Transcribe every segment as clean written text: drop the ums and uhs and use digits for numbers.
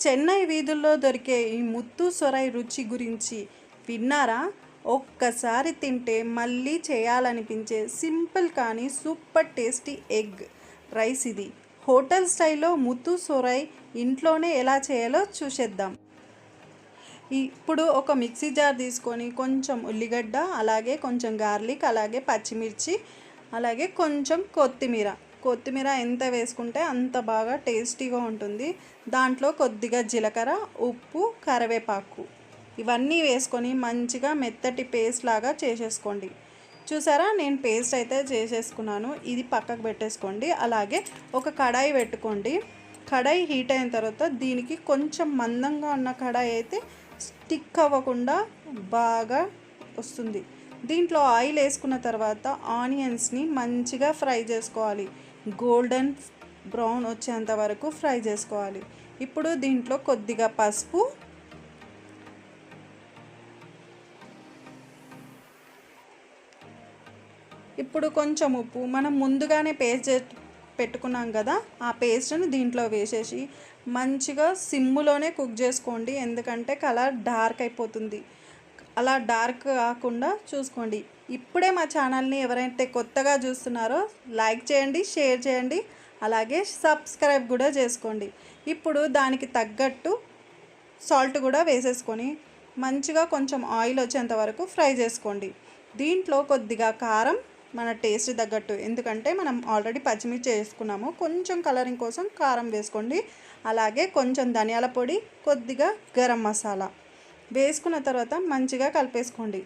చెన్నై వీధుల్లో దొరికే ఈ ముత్తు సొరై రుచి గురించి విన్నారా? ఒక్కసారి తింటే మళ్ళీ చేయాలనిపించే సింపుల్ కానీ సూపర్ టేస్టీ ఎగ్ రైస్ ఇది. హోటల్ స్టైల్లో ముత్తు సొరై ఇంట్లోనే ఎలా చేయాలో చూసేద్దాం. ఇప్పుడు ఒక మిక్సీ జార్ తీసుకొని కొంచెం ఉల్లిగడ్డ, అలాగే కొంచెం గార్లిక్, అలాగే పచ్చిమిర్చి, అలాగే కొంచెం కొత్తిమీర ఎంత వేసుకుంటే అంత బాగా టేస్టీగా ఉంటుంది. దాంట్లో కొద్దిగా జీలకర్ర, ఉప్పు, కరివేపాకు ఇవన్నీ వేసుకొని మంచిగా మెత్తటి పేస్ట్ లాగా చేసేసుకోండి. చూసారా, నేను పేస్ట్ అయితే చేసేసుకున్నాను. ఇది పక్కకు పెట్టేసుకోండి. అలాగే ఒక కడాయి పెట్టుకోండి. కడాయి హీట్ అయిన తర్వాత దీనికి కొంచెం మందంగా ఉన్న కడాయి అయితే స్టిక్ అవ్వకుండా బాగా వస్తుంది. దీంట్లో ఆయిల్ వేసుకున్న తర్వాత ఆనియన్స్ని మంచిగా ఫ్రై చేసుకోవాలి. గోల్డెన్ బ్రౌన్ వచ్చేంత వరకు ఫ్రై చేసుకోవాలి. ఇప్పుడు దీంట్లో కొద్దిగా పసుపు, ఇప్పుడు కొంచెం ఉప్పు, మనం ముందుగానే పేస్ట్ పెట్టుకున్నాం కదా, ఆ పేస్ట్ని దీంట్లో వేసేసి మంచిగా సిమ్ములోనే కుక్ చేసుకోండి. ఎందుకంటే కలర్ డార్క్ అయిపోతుంది. అలా డార్క్ కాకుండా చూసుకోండి. ఇప్పుడే మా ఛానల్ని ఎవరైతే కొత్తగా చూస్తున్నారో లైక్ చేయండి, షేర్ చేయండి, అలాగే సబ్స్క్రైబ్ కూడా చేసుకోండి. ఇప్పుడు దానికి తగ్గట్టు సాల్ట్ కూడా వేసేసుకొని మంచిగా కొంచెం ఆయిల్ వచ్చేంత వరకు ఫ్రై చేసుకోండి. దీంట్లో కొద్దిగా కారం మన టేస్ట్ తగ్గట్టు, ఎందుకంటే మనం ఆల్రెడీ పచ్చిమిర్చి వేసుకున్నాము. కొంచెం కలరింగ్ కోసం కారం వేసుకోండి. అలాగే కొంచెం ధనియాల పొడి, కొద్దిగా గరం మసాలా వేసుకున్న తర్వాత మంచిగా కలిపేసుకోండి.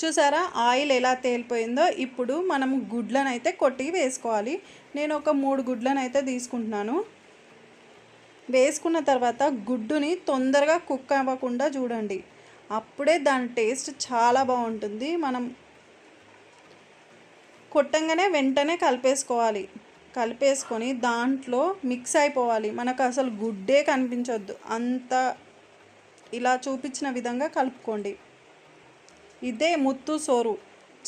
చూసారా ఆయిల్ ఎలా తేలిపోయిందో? ఇప్పుడు మనం గుడ్లను అయితే కొట్టి వేసుకోవాలి. నేను ఒక 3 గుడ్లను అయితే తీసుకుంటున్నాను. వేసుకున్న తర్వాత గుడ్డుని తొందరగా కుక్ అవ్వకుండా చూడండి. అప్పుడే దాని టేస్ట్ చాలా బాగుంటుంది. మనం కొట్టంగానే వెంటనే కలిపేసుకొని దాంట్లో మిక్స్ అయిపోవాలి. మనకు అసలు గుడ్డే కనిపించొద్దు, అంత ఇలా చూపించిన విధంగా కలుపుకోండి. ఇదే ముత్తు సోరు.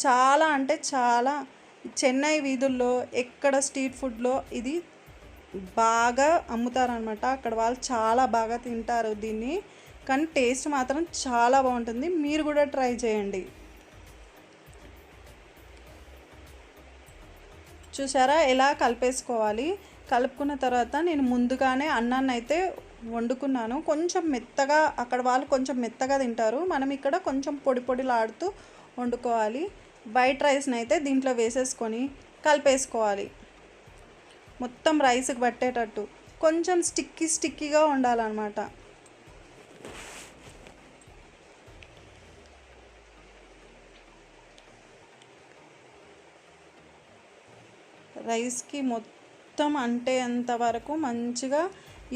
చాలా అంటే చాలా చెన్నై వీధుల్లో ఎక్కడ స్ట్రీట్ ఫుడ్లో ఇది బాగా అమ్ముతారనమాట. అక్కడ వాళ్ళు చాలా బాగా తింటారు దీన్ని. కానీ టేస్ట్ మాత్రం చాలా బాగుంటుంది. మీరు కూడా ట్రై చేయండి. చూసారా ఎలా కలిపేసుకోవాలి? కలుపుకున్న తర్వాత నేను ముందుగానే అన్నాన్ని అయితే వండుకున్నాను. కొంచెం మెత్తగా, అక్కడ వాళ్ళు కొంచెం మెత్తగా తింటారు, మనం ఇక్కడ కొంచెం పొడిలాడుతూ వండుకోవాలి. వైట్ రైస్ని అయితే దీంట్లో వేసేసుకొని కలిపేసుకోవాలి. మొత్తం రైస్కి పట్టేటట్టు కొంచెం స్టిక్కీగా ఉండాలన్నమాట. రైస్కి మొత్తం అంటే అంతవరకు మంచిగా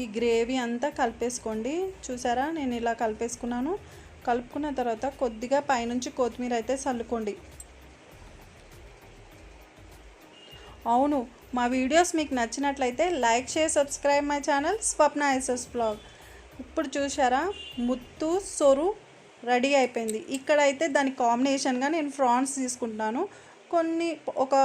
ఈ గ్రేవీ అంతా కలిపేసుకోండి. చూసారా, నేను ఇలా కలిపేసుకున్నాను. కలుపుకున్న తర్వాత కొద్దిగా పైనుంచి కొత్తిమీర అయితే చల్లుకోండి. అవును, మా వీడియోస్ మీకు నచ్చినట్లయితే like, share, subscribe my channel Swapna SS blog. ఇప్పుడు చూసారా, ముత్తు సొరు రెడీ అయిపోయింది. ఇక్కడైతే దాని కాంబినేషన్గా నేను ఫ్రాన్స్ తీసుకుంటున్నాను. ఒక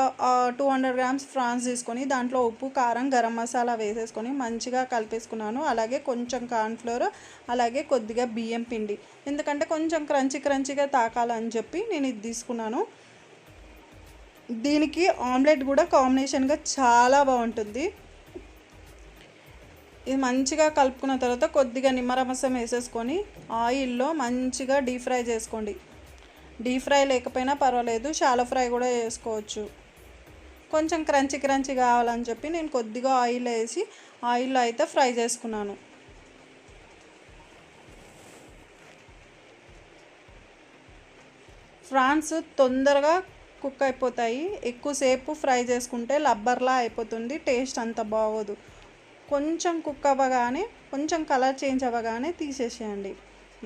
200 గ్రామ్స్ ఫ్రాన్స్ తీసుకొని దాంట్లో ఉప్పు, కారం, గరం మసాలా వేసేసుకొని మంచిగా కలిపేసుకున్నాను. అలాగే కొంచెం కార్న్ఫ్లోర్, అలాగే కొద్దిగా బియ్యం పిండి, ఎందుకంటే కొంచెం క్రంచీగా తాకాలని చెప్పి నేను ఇది తీసుకున్నాను. దీనికి ఆమ్లెట్ కూడా కాంబినేషన్గా చాలా బాగుంటుంది. ఇది మంచిగా కలుపుకున్న తర్వాత కొద్దిగా నిమ్మరసం వేసేసుకొని ఆయిల్లో మంచిగా డీప్ ఫ్రై చేసుకోండి. డీప్ ఫ్రై లేకపోయినా పర్వాలేదు, షాలో ఫ్రై కూడా చేసుకోవచ్చు. కొంచెం క్రంచీ కావాలని చెప్పి నేను కొద్దిగా ఆయిల్ వేసి ఆయిల్లో అయితే ఫ్రై చేసుకున్నాను. ఫ్రాన్స్ తొందరగా కుక్ అయిపోతాయి. ఎక్కువసేపు ఫ్రై చేసుకుంటే లబ్బర్లా అయిపోతుంది, టేస్ట్ అంత బాగోదు. కొంచెం కుక్ అవ్వగానే, కొంచెం కలర్ చేంజ్ అవ్వగానే తీసేసేయండి.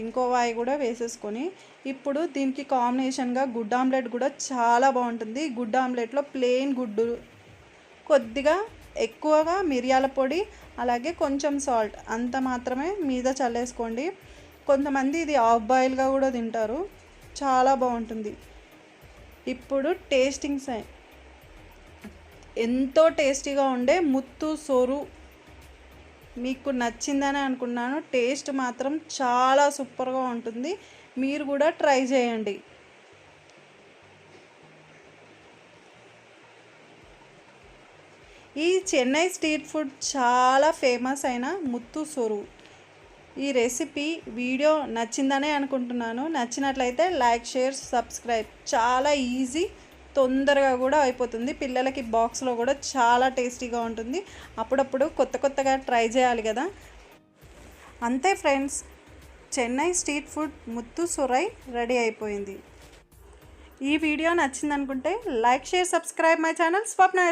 ఇంకో వాయి కూడా వేసేసుకొని ఇప్పుడు దీనికి కాంబినేషన్గా గుడ్ ఆమ్లెట్ కూడా చాలా బాగుంటుంది. గుడ్ ఆమ్లెట్లో ప్లెయిన్ గుడ్డు, కొద్దిగా ఎక్కువగా మిరియాల పొడి, అలాగే కొంచెం సాల్ట్ అంత మాత్రమే మీద చల్లేసుకోండి. కొంతమంది ఇది హాఫ్ బాయిల్గా కూడా తింటారు, చాలా బాగుంటుంది. ఇప్పుడు ఎంతో టేస్టీగా ఉండే ముత్తు సొరు మీకు నచ్చిందని అనుకున్నాను. టేస్ట్ మాత్రం చాలా సూపర్గా ఉంటుంది. మీరు కూడా ట్రై చేయండి. ఈ చెన్నై స్ట్రీట్ ఫుడ్ చాలా ఫేమస్ అయిన ముత్తు సొరు ఈ రెసిపీ వీడియో నచ్చిందనే అనుకుంటున్నాను. నచ్చినట్లయితే లైక్, షేర్, సబ్స్క్రైబ్. చాలా ఈజీ, తొందరగా కూడా అయిపోతుంది. పిల్లలకి బాక్స్లో కూడా చాలా టేస్టీగా ఉంటుంది. అప్పుడప్పుడు కొత్తగా ట్రై చేయాలి కదా. అంతే ఫ్రెండ్స్, చెన్నై స్ట్రీట్ ఫుడ్ ముత్తు సొరై రెడీ అయిపోయింది. ఈ వీడియో నచ్చిందనుకుంటే like, share, subscribe my channel Swapna.